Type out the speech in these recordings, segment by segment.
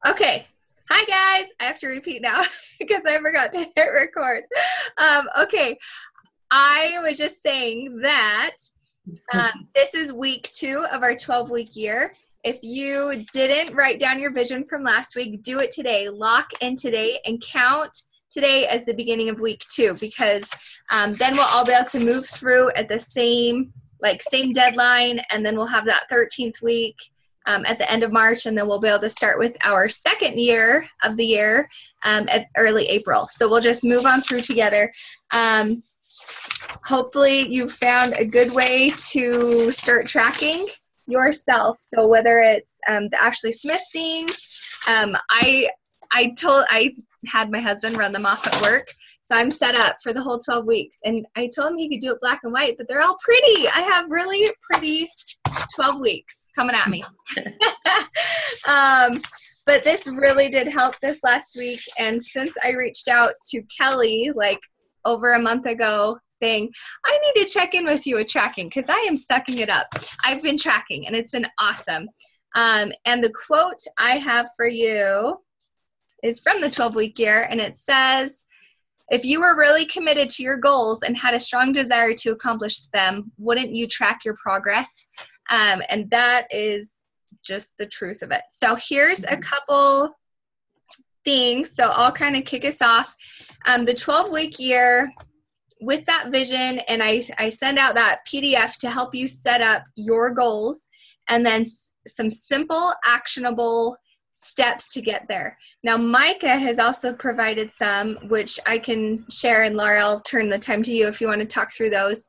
Okay. Hi, guys. I have to repeat now because I forgot to hit record. Okay. I was just saying that this is week 2 of our 12-week year. If you didn't write down your vision from last week, do it today. Lock in today and count today as the beginning of week 2, because then we'll all be able to move through at the same deadline, and then we'll have that 13th week at the end of March, and then we'll be able to start with our second year of the year at early April. So we'll just move on through together. Hopefully you've found a good way to start tracking yourself. So whether it's the Ashley Smith things, I had my husband run them off at work. So I'm set up for the whole 12 weeks. And I told him he could do it black and white, but they're all pretty. I have really pretty 12 weeks coming at me. But this really did help this last week. And since I reached out to Kelly like over a month ago saying, I need to check in with you with tracking because I am sucking it up. I've been tracking and it's been awesome. And the quote I have for you is from the 12-week year, and it says, if you were really committed to your goals and had a strong desire to accomplish them, wouldn't you track your progress? And that is just the truth of it. So here's a couple things. So I'll kind of kick us off. The 12-week year, with that vision, and I send out that PDF to help you set up your goals, and then some simple, actionable steps to get there. Now, Micah has also provided some, which I can share, and Laura, I'll turn the time to you if you want to talk through those.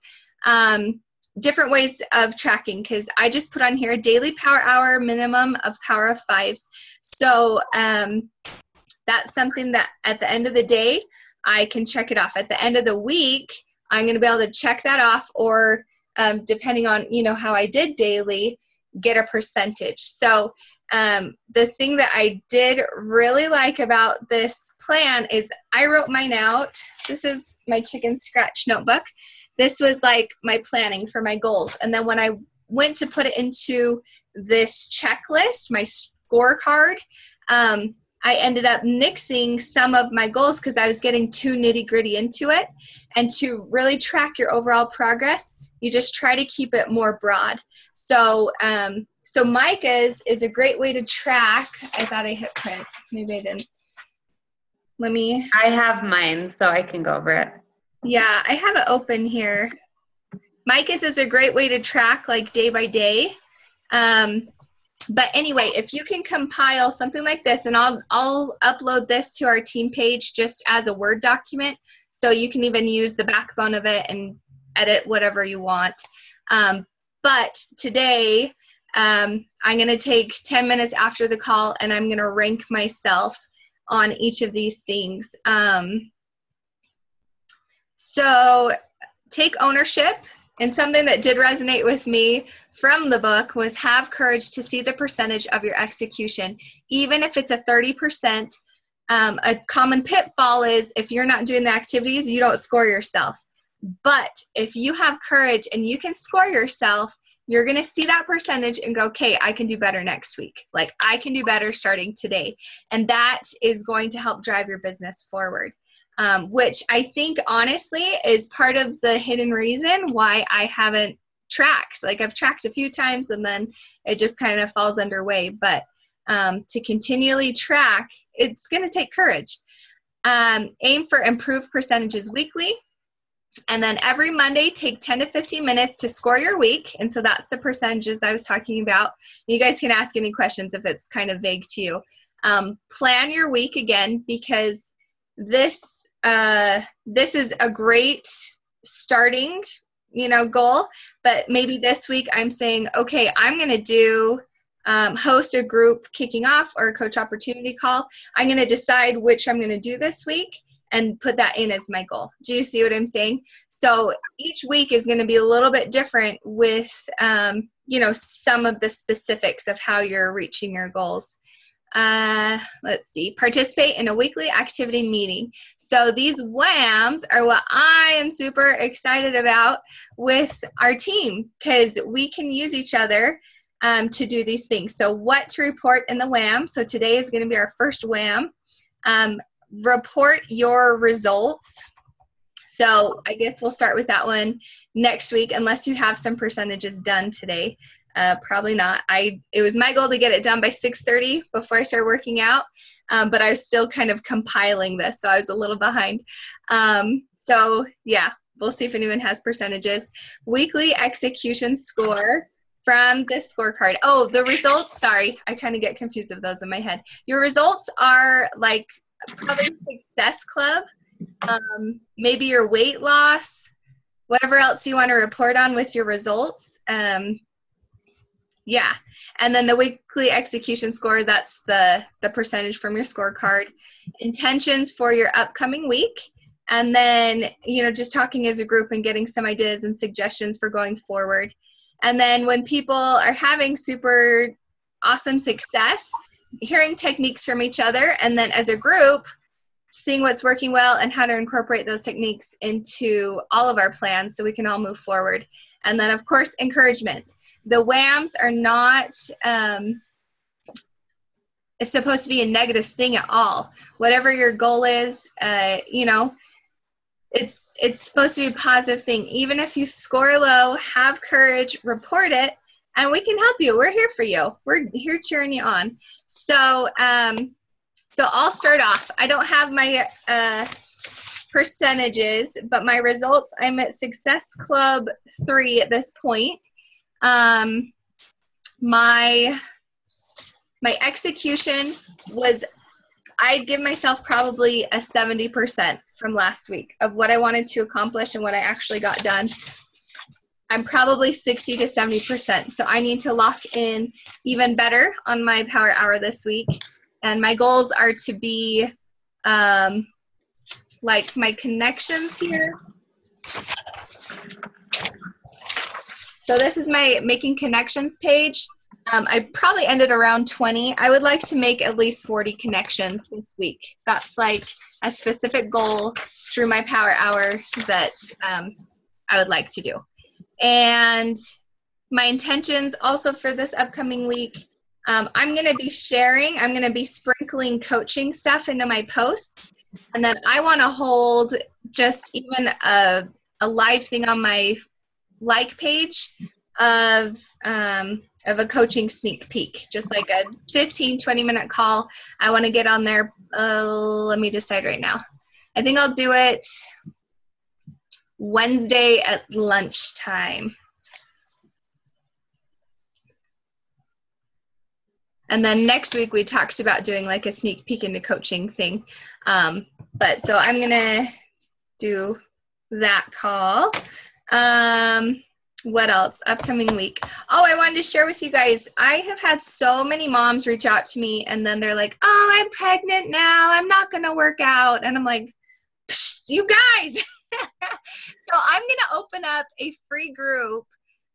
Different ways of tracking, because I just put on here a daily power hour minimum of power of 5s. So that's something that at the end of the day, I can check it off. At the end of the week, I'm going to be able to check that off, or depending on, how I did daily, get a percentage. So the thing that I did really like about this plan is I wrote mine out. This is my chicken scratch notebook. This was like my planning for my goals. And then when I went to put it into this checklist, my scorecard, I ended up nixing some of my goals because I was getting too nitty-gritty into it. And to really track your overall progress, you just try to keep it more broad. So Micah's is a great way to track. I thought I hit print. Maybe I didn't. I have mine, so I can go over it. Yeah, I have it open here. Micah's is a great way to track like day by day. But anyway, if you can compile something like this, and I'll upload this to our team page just as a Word document, so you can even use the backbone of it and edit whatever you want. But today, I'm going to take 10 minutes after the call, and I'm going to rank myself on each of these things. So take ownership. And something that did resonate with me from the book was have courage to see the percentage of your execution. Even if it's a 30%, a common pitfall is if you're not doing the activities, you don't score yourself. But if you have courage and you can score yourself, you're going to see that percentage and go, okay, I can do better next week. Like, I can do better starting today. And that is going to help drive your business forward. Which I think honestly is part of the hidden reason why I haven't tracked. Like, I've tracked a few times and then it just kind of falls underway. But to continually track, it's going to take courage. Aim for improved percentages weekly. And then every Monday, take 10 to 15 minutes to score your week. And so that's the percentages I was talking about. You guys can ask any questions if it's kind of vague to you. Plan your week again, because this is a great starting, goal. But maybe this week I'm saying, okay, I'm going to do host a group kicking off or a coach opportunity call. I'm going to decide which I'm going to do this week and put that in as my goal. Do you see what I'm saying? So each week is going to be a little bit different with, some of the specifics of how you're reaching your goals. Let's see, participate in a weekly activity meeting. So these WAMs are what I am super excited about with our team, because we can use each other to do these things. So what to report in the WAM. So today is going to be our first WAM. Report your results. So I guess we'll start with that one next week, unless you have some percentages done today. Probably not. It was my goal to get it done by 6:30 before I started working out, but I was still kind of compiling this, so I was a little behind. So yeah, we'll see if anyone has percentages. Weekly execution score from this scorecard. Oh, the results, sorry, I kind of get confused of those in my head. Your results are like probably Success Club, maybe your weight loss, whatever else you want to report on with your results. Yeah, and then the weekly execution score, that's the percentage from your scorecard. Intentions for your upcoming week, and then, you know, just talking as a group and getting some ideas and suggestions for going forward. And then when people are having super awesome success, hearing techniques from each other, and then as a group, seeing what's working well and how to incorporate those techniques into all of our plans so we can all move forward. And then, of course, encouragement. The WAMs are not it's supposed to be a negative thing at all. Whatever your goal is, you know, it's supposed to be a positive thing. Even if you score low, have courage, report it, and we can help you. We're here for you. We're here cheering you on. So, so I'll start off. I don't have my percentages, but my results, I'm at Success Club 3 at this point. My execution was, I'd give myself probably a 70% from last week of what I wanted to accomplish and what I actually got done. I'm probably 60 to 70%. So I need to lock in even better on my power hour this week. And my goals are to be like my connections here. So this is my making connections page. I probably ended around 20. I would like to make at least 40 connections this week. That's like a specific goal through my power hour that I would like to do. And my intentions also for this upcoming week, I'm going to be sharing, I'm going to be sprinkling coaching stuff into my posts. And then I want to hold just even a live thing on my like page of a coaching sneak peek, just like a 15-20 minute call. I want to get on there. Let me decide right now. I think I'll do it Wednesday at lunchtime. And then next week we talked about doing like a sneak peek into coaching thing. But so I'm going to do that call. What else? Upcoming week. Oh, I wanted to share with you guys. I have had so many moms reach out to me and then they're like, oh, I'm pregnant now. I'm not going to work out. And I'm like, you guys. So I'm going to open up a free group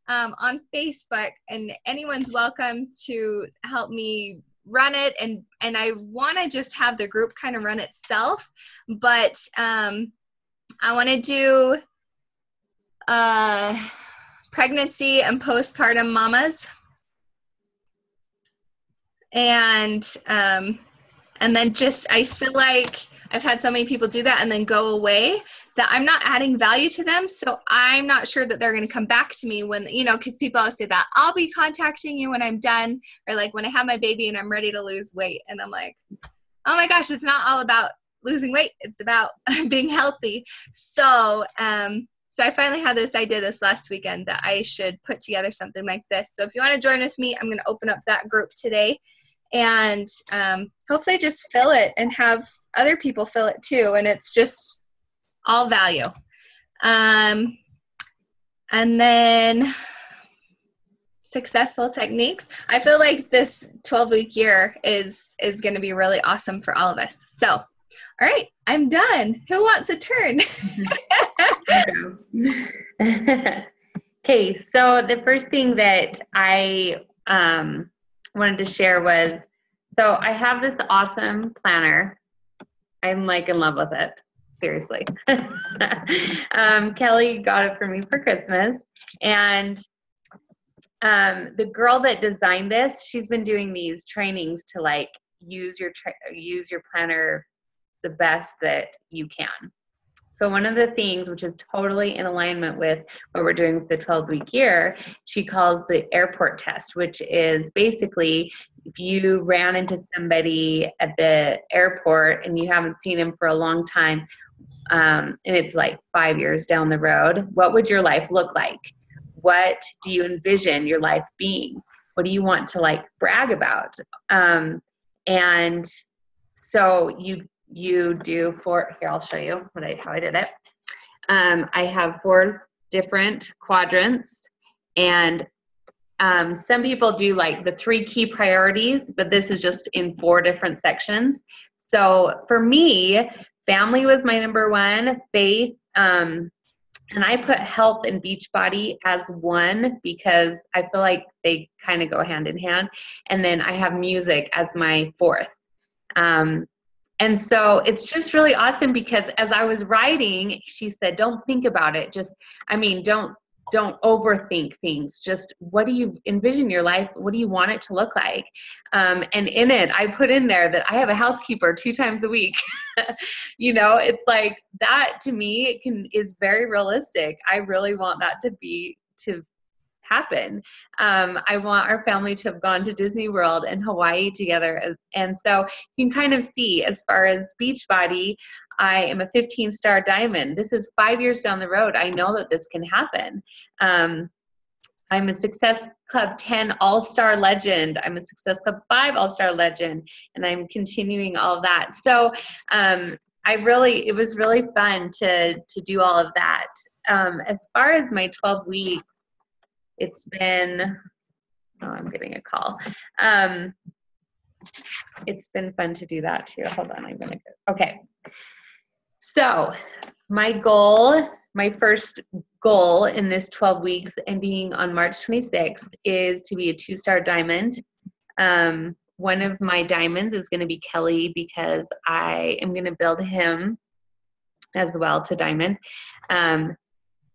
on Facebook, and anyone's welcome to help me run it. And I want to just have the group kind of run itself. But I want to do pregnancy and postpartum mamas, and then just, I feel like I've had so many people do that and then go away that I'm not adding value to them. So I'm not sure that they're going to come back to me when, you know, because people always say that I'll be contacting you when I'm done, or like when I have my baby and I'm ready to lose weight. And I'm like, oh my gosh, it's not all about losing weight. It's about being healthy. So, so I finally had this idea this last weekend that I should put together something like this. So if you want to join with me, I'm going to open up that group today, and hopefully just fill it and have other people fill it too. And it's just all value. And then successful techniques. I feel like this 12-week year is going to be really awesome for all of us. So, all right, I'm done. Who wants a turn? Okay, so the first thing that I wanted to share was, so I have this awesome planner. I'm like in love with it. Seriously. Kelly got it for me for Christmas, and the girl that designed this, she's been doing these trainings to like use your planner the best that you can. So one of the things, which is totally in alignment with what we're doing with the 12-week year, she calls the airport test, which is basically if you ran into somebody at the airport and you haven't seen him for a long time, and it's like 5 years down the road, what would your life look like? What do you envision your life being? What do you want to like brag about? And so you do here, I'll show you how I did it. I have 4 different quadrants, and some people do like the 3 key priorities, but this is just in 4 different sections. So for me, family was my number 1, faith, and I put health and Beachbody as 1 because I feel like they kind of go hand in hand. And then I have music as my 4th. And so it's just really awesome because as I was writing, she said, don't think about it. Don't overthink things. Just what do you envision your life? What do you want it to look like? And in it, I put in there that I have a housekeeper 2 times a week. It's like that to me is very realistic. I really want that to happen. I want our family to have gone to Disney World and Hawaii together. And so you can kind of see as far as Beachbody, I am a 15-star diamond. This is 5 years down the road. I know that this can happen. I'm a Success Club 10 All-Star legend. I'm a Success Club 5 All-Star legend, and I'm continuing all of that. So it was really fun to do all of that. As far as my 12 weeks, it's been, I'm getting a call. It's been fun to do that too. Hold on, okay. So my first goal in this 12 weeks ending on March 26th is to be a 2-star diamond. One of my diamonds is going to be Kelly because I am going to build him as well to diamond.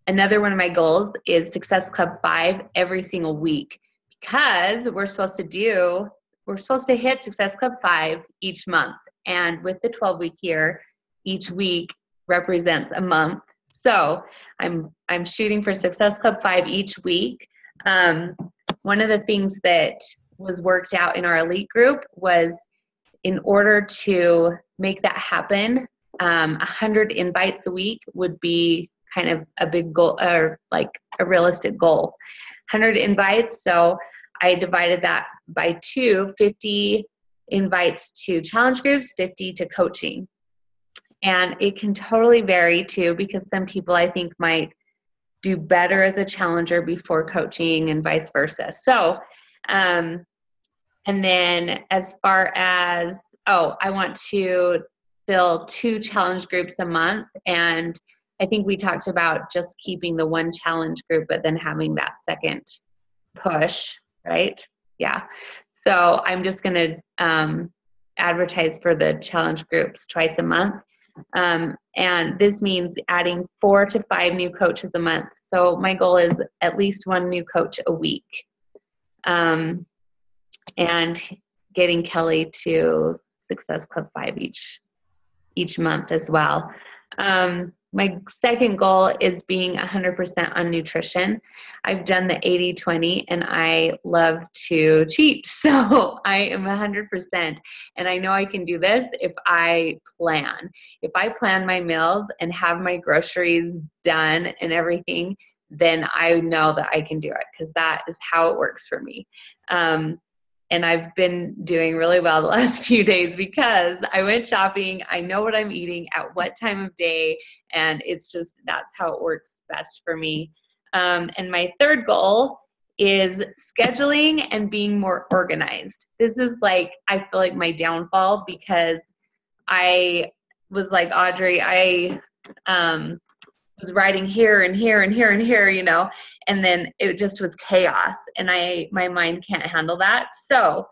Another one of my goals is Success Club 5 every single week because we're supposed to hit Success Club 5 each month. And with the 12-week year, each week represents a month. So I'm shooting for Success Club 5 each week. One of the things that was worked out in our elite group was in order to make that happen, 100 invites a week would be kind of a big goal or like a realistic goal. 100 invites. So I divided that by 2, 50 invites to challenge groups, 50 to coaching. And it can totally vary too, because some people I think might do better as a challenger before coaching and vice versa. So, and then as far as, I want to fill 2 challenge groups a month. And I think we talked about just keeping the 1 challenge group, but then having that second push, right? Yeah. So I'm just going to advertise for the challenge groups twice a month. And this means adding 4 to 5 new coaches a month. So my goal is at least 1 new coach a week. And getting Kelly to Success Club 5 each month as well. My second goal is being 100% on nutrition. I've done the 80-20 and I love to cheat. So I am 100%. And I know I can do this if I plan. If I plan my meals and have my groceries done and everything, then I know that I can do it because that is how it works for me. And I've been doing really well the last few days because I went shopping. I know what I'm eating at what time of day. And that's how it works best for me. And my third goal is scheduling and being more organized. This is I feel like my downfall because I was like Audrey, I was writing here and here and here and here, and then it just was chaos and my mind can't handle that. So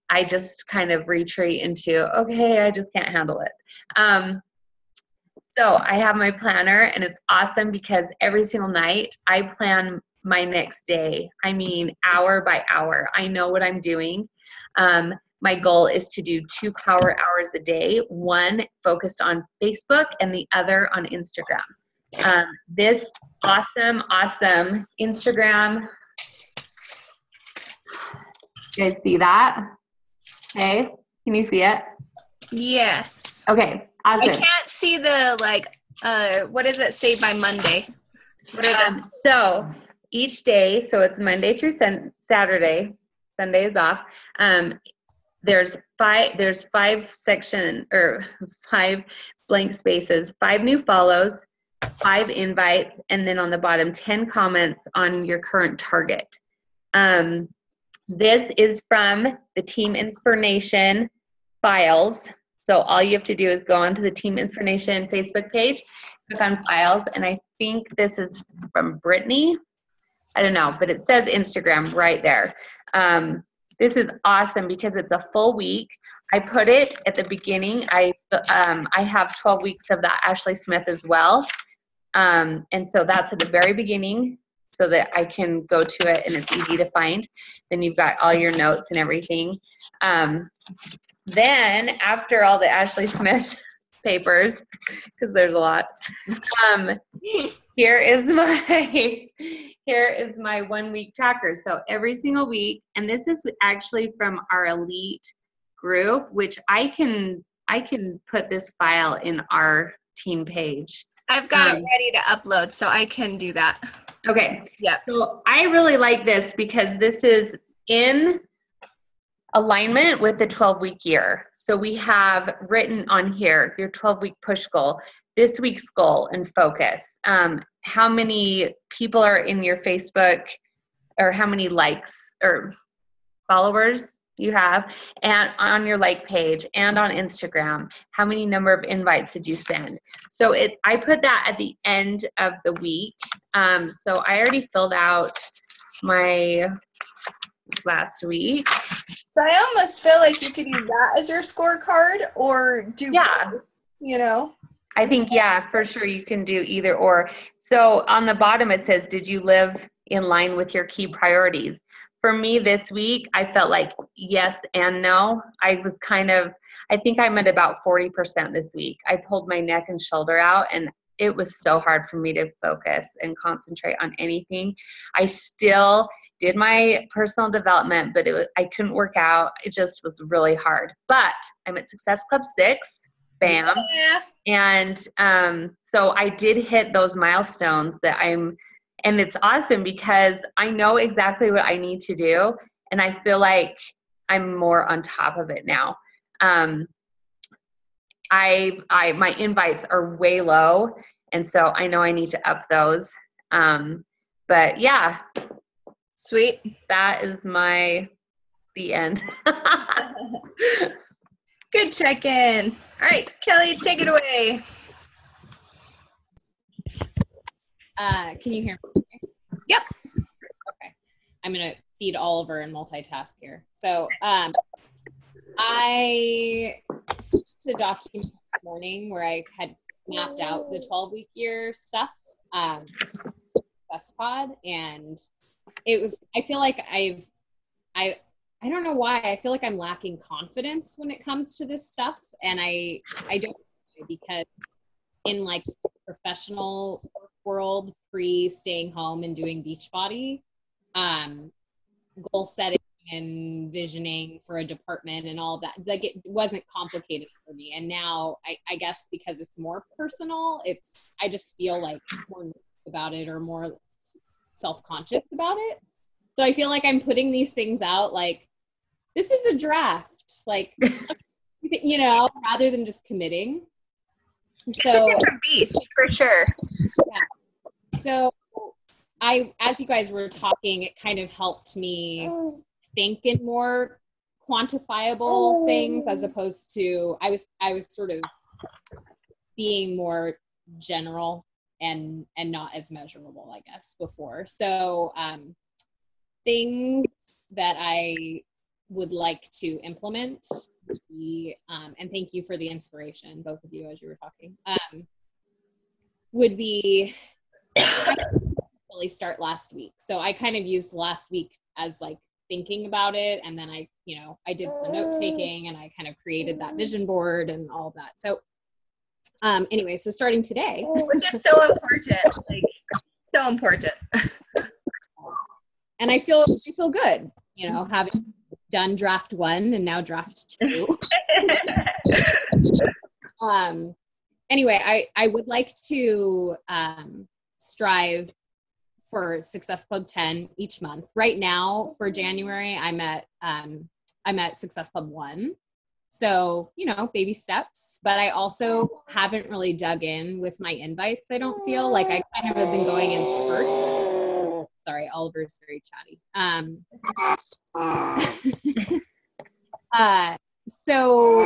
I just kind of retreat into, okay, I just can't handle it. So I have my planner and it's awesome because every single night I plan my next day. I mean, hour by hour. I know what I'm doing. My goal is to do 2 power hours a day, one focused on Facebook and the other on Instagram. This awesome Instagram. You guys see that? Okay. Can you see it? Yes. Okay. Awesome. I can't see the, what does it say by Monday? What are them? So each day, so it's Monday through Saturday, Sunday is off. There's 5 section or 5 blank spaces, 5 new follows, 5 invites, and then on the bottom, 10 comments on your current target. This is from the Team Inspiration files. So all you have to do is go onto the Team Inspiration Facebook page, click on files, and I think this is from Brittany. I don't know, but it says Instagram right there. This is awesome because it's a full week. I put it at the beginning. I have 12 weeks of that Ashley Smith as well. And so that's at the very beginning so that I can go to it and it's easy to find. Then you've got all your notes and everything. Then after all the Ashley Smith papers, because there's a lot, here is my 1 week tracker. So every single week, and this is actually from our elite group, which I can put this file in our team page. I've got it ready to upload, so I can do that. Okay. Yeah. So I really like this because this is in alignment with the 12-week year. So we have written on here your 12-week push goal, this week's goal and focus, how many people are in your Facebook or how many likes or followers you have and on your like page and on Instagram, how many number of invites did you send? So I put that at the end of the week. So I already filled out my last week. So I almost feel like you could use that as your scorecard or do both, you know? I think, yeah, for sure you can do either or. So on the bottom it says, did you live in line with your key priorities? For me this week, I felt like yes and no. I think I'm at about 40% this week. I pulled my neck and shoulder out and it was so hard for me to focus and concentrate on anything. I still did my personal development, but I couldn't work out. It just was really hard. But I'm at Success Club 6. Bam. Yeah. And so I did hit those milestones and it's awesome because I know exactly what I need to do. And I feel like I'm more on top of it now. My invites are way low. And so I know I need to up those. But yeah. Sweet. That is the end. Good check-in. All right, Kelly, take it away. Can you hear me? Yep. Okay. I'm going to feed Oliver and multitask here. So I sent a document this morning where I had mapped out the 12-week year stuff, Pod, and I feel like I don't know why. I feel like I'm lacking confidence when it comes to this stuff. And I don't, because in like professional world, staying home and doing Beachbody, goal setting and visioning for a department and all that, like it wasn't complicated for me. And now I guess because it's more personal, I just feel like more nervous about it or more self-conscious about it. So I feel like I'm putting these things out like, this is a draft, like, you know, rather than just committing. So it's a different beast for sure. Yeah. So as you guys were talking, it kind of helped me think in more quantifiable things as opposed to, I was sort of being more general and not as measurable, I guess, before. So things that I would like to implement would be, and thank you for the inspiration, both of you, as you were talking, would be really start last week. So I kind of used last week as like thinking about it. And then I did some note taking and I kind of created that vision board and all of that. So anyway, so starting today. Which is so important, like so important. And I feel good, having done draft 1 and now draft 2. Anyway, I would like to strive for Success Club 10 each month. Right now for January, I'm at Success Club 1. So, baby steps, but I also haven't really dug in with my invites. I don't feel like I kind of have been going in spurts. Sorry, Oliver's very chatty. So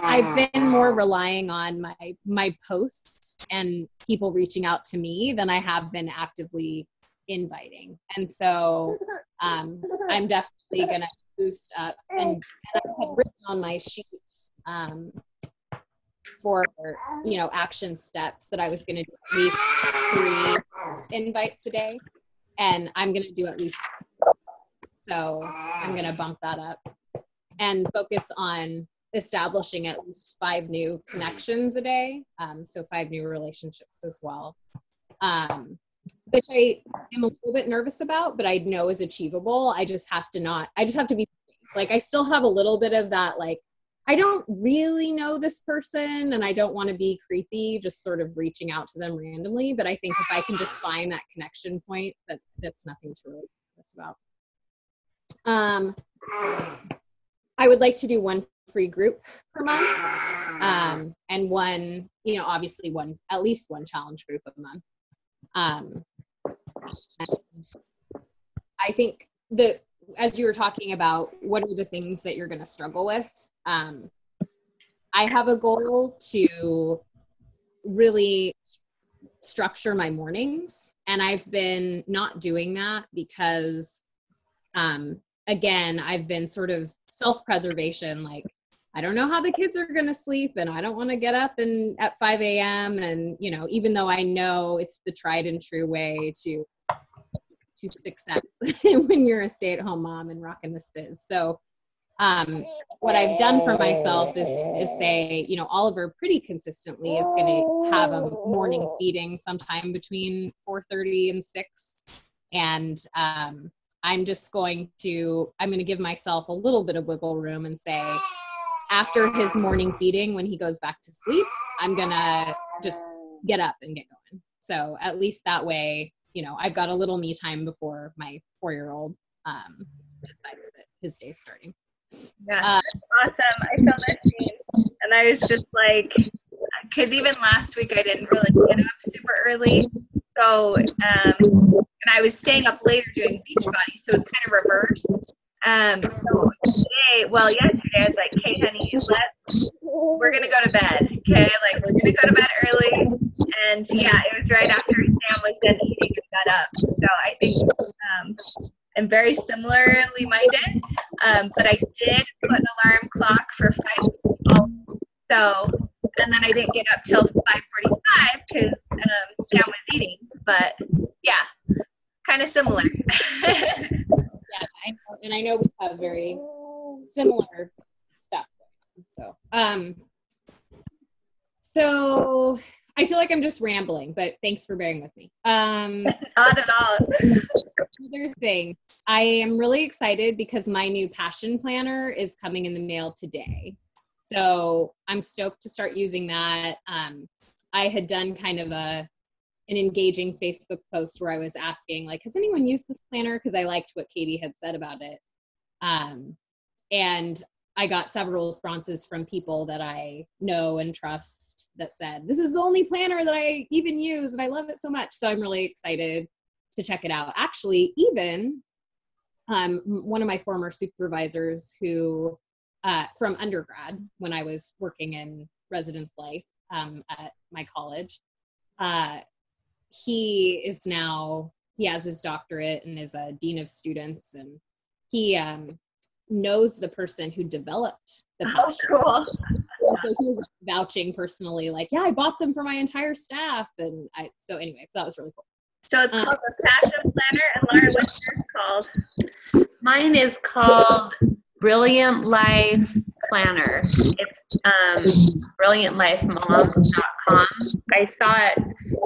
I've been more relying on my posts and people reaching out to me than I have been actively inviting. And so I'm definitely going to boost up. And I had written on my sheet for, action steps that I was going to do at least 3 invites a day. And I'm going to do at least 4. So I'm going to bump that up and focus on establishing at least 5 new connections a day. So 5 new relationships as well. Which I am a little bit nervous about, but I know is achievable. I just have to be like, I still have a little bit of that, like, I don't really know this person and I don't want to be creepy, just sort of reaching out to them randomly. But I think if I can just find that connection point, that's nothing to really nervous about. I would like to do 1 free group per month, and 1, obviously at least 1 challenge group a month. And I think as you were talking about, what are the things that you're going to struggle with? I have a goal to really structure my mornings, and I've been not doing that because, again, I've been sort of self-preservation, like, I don't know how the kids are going to sleep and I don't want to get up at 5 a.m. And, even though I know it's the tried and true way to success when you're a stay-at-home mom and rocking this biz. So what I've done for myself is say, Oliver pretty consistently is going to have a morning feeding sometime between 4:30 and 6. And I'm going to give myself a little bit of wiggle room and say, after his morning feeding, when he goes back to sleep, I'm going to just get up and get going. So at least that way, I've got a little me time before my 4-year-old decides that his day's starting. Yeah, awesome. I feel that same. And I was just like, because even last week I didn't really get up super early. So, and I was staying up later doing Beachbody, so it was kind of reversed. So yesterday I was like, hey honey, we're going to go to bed. Okay. Like, we're going to go to bed early. And yeah, it was right after Sam was done eating and got up. So I think, I'm very similarly minded. But I did put an alarm clock for 5. So, and then I didn't get up till 5:45 because, Sam was eating, but yeah, kind of similar. Yeah, I know we have very similar stuff. So I feel like I'm just rambling, but thanks for bearing with me. Not at all. Other thing, I am really excited because my new passion planner is coming in the mail today. So I'm stoked to start using that. I had done kind of an engaging Facebook post where I was asking, like, has anyone used this planner? Because I liked what Katie had said about it. And I got several responses from people that I know and trust that said, this is the only planner that I even use and I love it so much. So I'm really excited to check it out. Actually, even one of my former supervisors who, from undergrad, when I was working in residence life at my college, he has his doctorate and is a dean of students, and he knows the person who developed the passion. Oh, cool. So he was vouching personally, like, yeah, I bought them for my entire staff. And so that was really cool. So it's called the Passion Planner. And Laura, what's yours called? Mine is called Brilliant Life Planner. It's brilliantlifemoms.com. I saw it,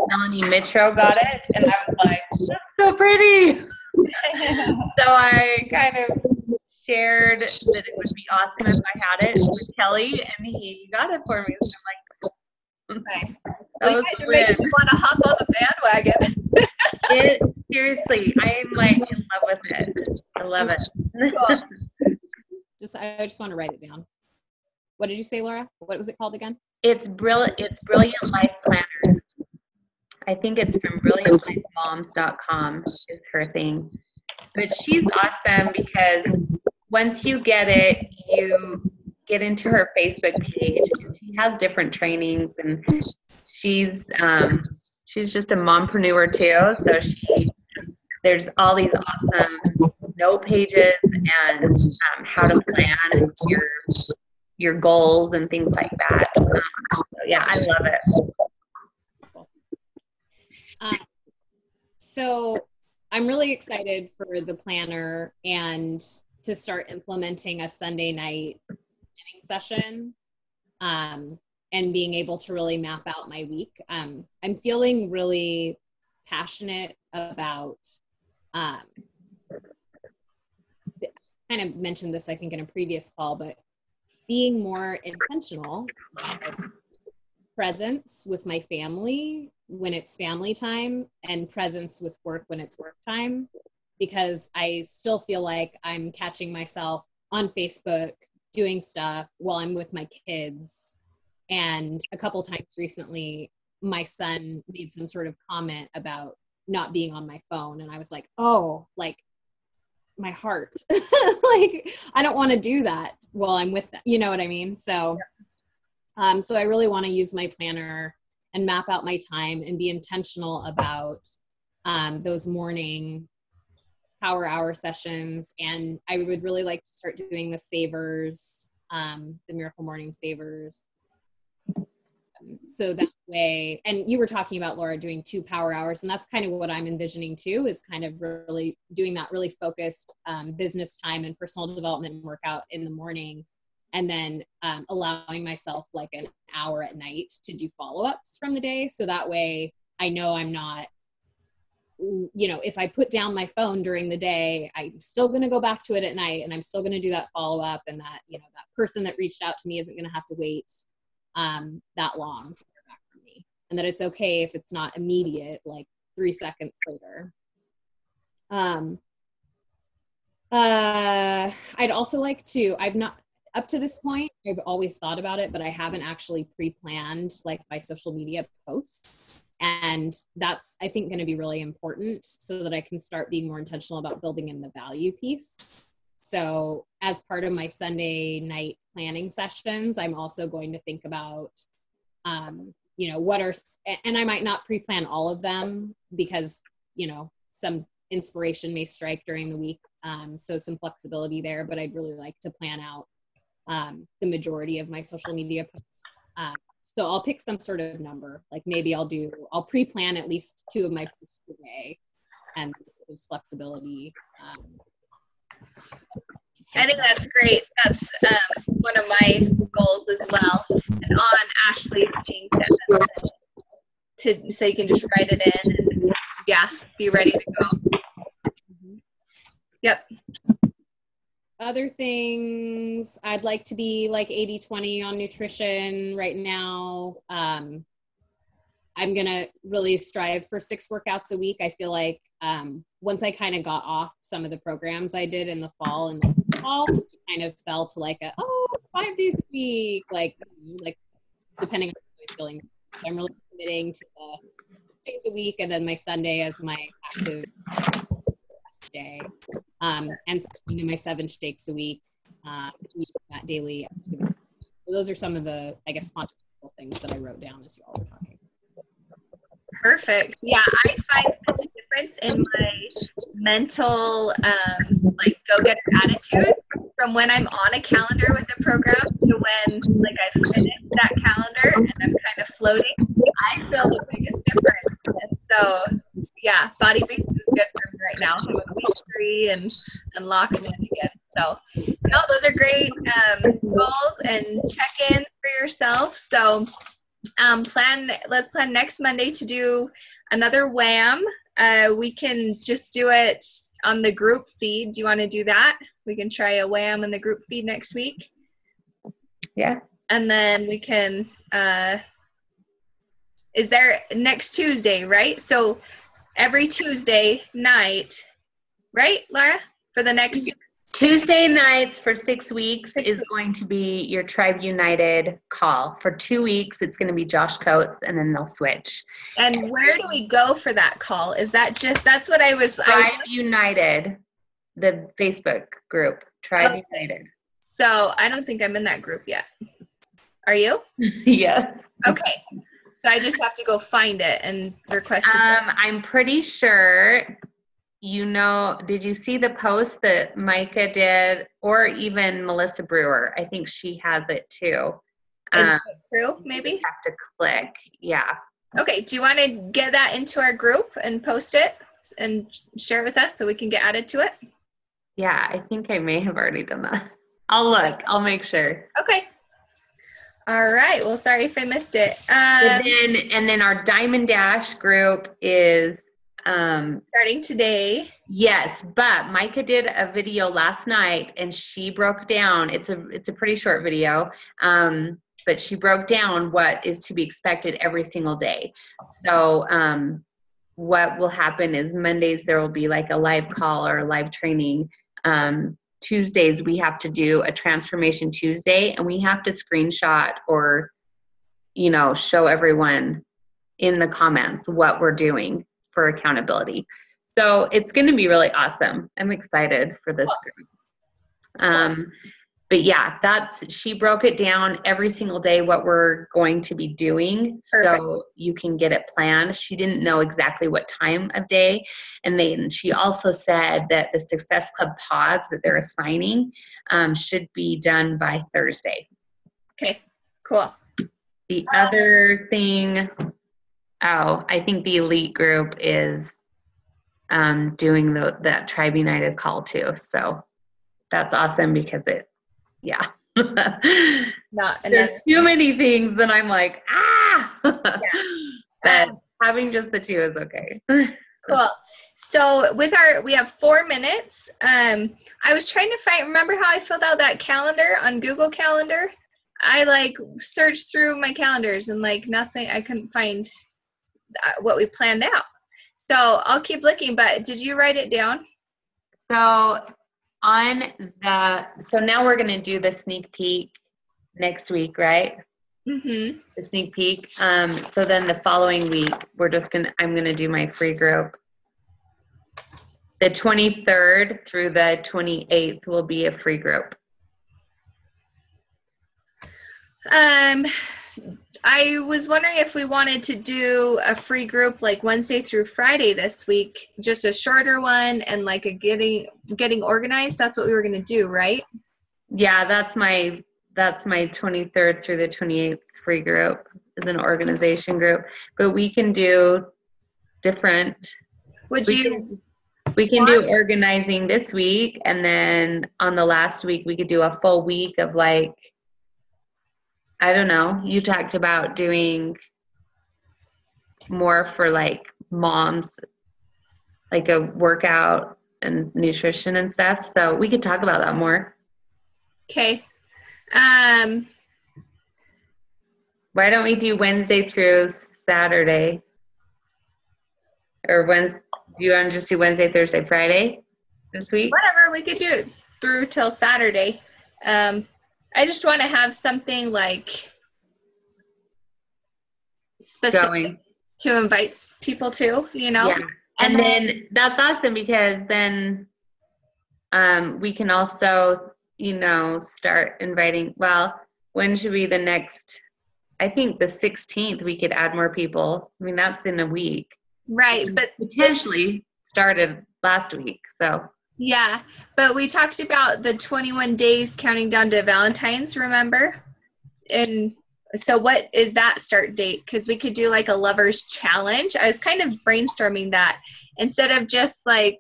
Melanie Mitro got it, and I was like, that's so pretty. So I kind of shared that it would be awesome if I had it with Kelly, and he got it for me. So I'm like, Nice. that Well, you was guys a are making win. me want to hop on the bandwagon. Seriously, I'm like in love with it. I love it. Cool. I just want to write it down. What did you say, Laura? What was it called again? It's Brilliant Life Planners. I think it's from brilliantlifemoms.com is her thing. But she's awesome because once you get it, you get into her Facebook page. And she has different trainings, and she's just a mompreneur too. So there's all these awesome note pages and how to plan your goals and things like that. So yeah, I love it. So I'm really excited for the planner and to start implementing a Sunday night planning session, and being able to really map out my week. I'm feeling really passionate about, kind of mentioned this, I think, in a previous call, but being more intentional about presence with my family when it's family time and presence with work when it's work time, because I still feel like I'm catching myself on Facebook doing stuff while I'm with my kids. And a couple times recently, my son made some sort of comment about not being on my phone. And I was like, oh, like my heart, like, I don't want to do that while I'm with them. You know what I mean? So, so I really want to use my planner and map out my time and be intentional about those morning power hour sessions. And I would really like to start doing the savers, the Miracle Morning Savers. So that way, and you were talking about, Laura, doing 2 power hours, and that's kind of what I'm envisioning too, is kind of really doing that really focused business time and personal development workout in the morning, and then allowing myself like an hour at night to do follow-ups from the day. So that way I know I'm not, you know, if I put down my phone during the day, I'm still going to go back to it at night, and I'm still going to do that follow-up, and that, you know, that person that reached out to me isn't going to have to wait that long to hear back from me, and that it's okay if it's not immediate, like 3 seconds later. I'd also like to, I've not, up to this point, I've always thought about it, but I haven't actually pre-planned like my social media posts. And that's, I think, going to be really important so that I can start being more intentional about building in the value piece. So as part of my Sunday night planning sessions, I'm also going to think about, you know, what are, and I might not pre-plan all of them because, you know, some inspiration may strike during the week. So some flexibility there, but I'd really like to plan out the majority of my social media posts. So I'll pick some sort of number, like maybe I'll pre-plan at least 2 of my posts per day, and there's flexibility. I think that's great. That's one of my goals as well. And on Ashley's thing so you can just write it in and be ready to go. Mm-hmm. Yep. Other things, I'd like to be like 80-20 on nutrition right now. I'm going to really strive for 6 workouts a week. I feel like once I kind of got off some of the programs I did in the fall, and the fall kind of fell to like 5 days a week, like depending on how I was feeling. I'm really committing to the 6 days a week, and then my Sunday as my active rest day, and sticking to my 7 shakes a week, using that daily activity. So those are some of the, I guess, controversial things that I wrote down as you all were talking. Perfect. Yeah, I find such a difference in my mental, like, go-getter attitude from when I'm on a calendar with a program to when, like, I finish that calendar and I'm kind of floating. I feel the biggest difference. So, Yeah, body weights is good for me right now. I'm at week 3 and locking in again. So, no, those are great goals and check-ins for yourself. So, let's plan next Monday to do another WHAM. We can just do it on the group feed. Do you want to do that? We can try a WHAM in the group feed next week. Yeah. And then we can, is there next Tuesday, right? So every Tuesday night, right, Laura? For the next Tuesday nights for 6 weeks is going to be your Tribe United call. For 2 weeks, it's going to be Josh Coates, and then they'll switch. And where do we go for that call? Is that that's what I was. Tribe United, the Facebook group, Tribe United. So I don't think I'm in that group yet. Are you? Yes. Okay. So I just have to go find it and request it. I'm pretty sure, did you see the post that Micah did, or even Melissa Brewer? I think she has it too. True, maybe? You have to click. Yeah. Okay. Do you want to get that into our group and post it and share it with us so we can get added to it? Yeah, I think I may have already done that. I'll look. I'll make sure. Okay. All right. Well, sorry if I missed it. And then our Diamond Dash group is starting today. Yes, but Micah did a video last night, and she broke down. It's a pretty short video, but she broke down what is to be expected every single day. So what will happen is Mondays there will be like a live call or a live training. Tuesdays we have to do a Transformation Tuesday, and we have to screenshot or show everyone in the comments what we're doing for accountability. So it's going to be really awesome. I'm excited for this group. But yeah, she broke it down every single day what we're going to be doing. Perfect. So you can get it planned. She didn't know exactly what time of day. And then she also said that the Success Club pods that they're assigning should be done by Thursday. Okay, cool. The other thing, I think the elite group is doing that Tribe United call too. So that's awesome because there's too many things that I'm like, but having just the 2 is okay. Cool. So we have 4 minutes. I was trying to remember how I filled out that calendar on Google Calendar. I searched through my calendars and nothing, I couldn't find what we planned out. So I'll keep looking, but did you write it down? So now we're going to do the sneak peek next week, right? Mm-hmm. The sneak peek. So then the following week, I'm going to do my free group. The 23rd through the 28th will be a free group. I was wondering if we wanted to do a free group Wednesday through Friday this week, just a shorter one and a getting organized. That's what we were going to do, right? Yeah, that's my 23rd through the 28th free group is an organization group, but we can do different. We can do organizing this week, and then on the last week we could do a full week of I don't know, you talked about doing more for moms, a workout and nutrition and stuff. So we could talk about that more. Okay. Why don't we do Wednesday through Saturday? Or do you want to just do Wednesday, Thursday, Friday this week? Whatever, we could do it through till Saturday. I just want to have something specific to invite people to, Yeah. And then that's awesome because then we can also, start inviting, when should be the next, I think the 16th we could add more people. I mean, that's in a week. Right. But potentially started last week. So yeah, but we talked about the 21 days counting down to Valentine's, remember? And So what is that start date? Because we could do like a lovers challenge. I was kind of brainstorming that instead of just like,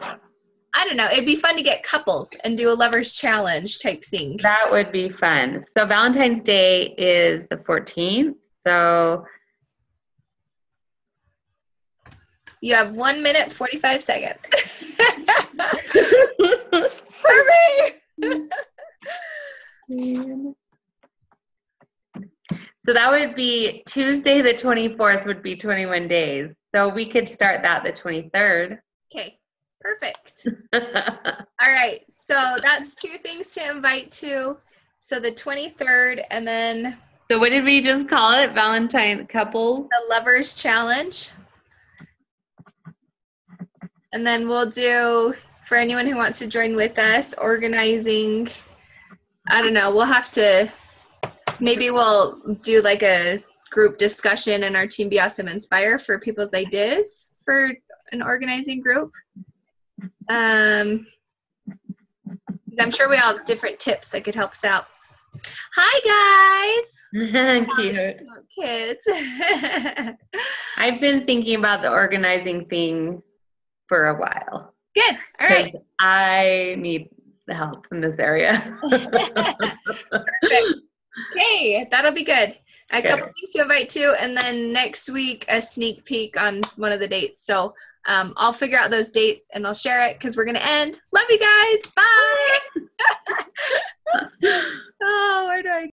I don't know, it'd be fun to get couples and do a lovers challenge type thing. That would be fun. So Valentine's Day is the 14th. So you have 1 minute, 45 seconds. Hurry! So that would be Tuesday the 24th would be 21 days. So we could start that the 23rd. Okay, perfect. All right, so that's 2 things to invite to. So the 23rd, and then So what did we just call it? Valentine couples? the lovers challenge. And then we'll do, for anyone who wants to join with us, organizing, I don't know, we'll have to, maybe we'll do like a group discussion in our Team Be Awesome Inspire for people's ideas for an organizing group. Because I'm sure we all have different tips that could help us out. Hi, guys. Cute. Kids. I've been thinking about the organizing thing for a while. Good. All right. 'Cause I need the help in this area. Perfect. Okay, that'll be good. A couple things to invite to, and then next week a sneak peek on one of the dates. So I'll figure out those dates and I'll share it because we're gonna end. Love you guys. Bye. Oh, where do I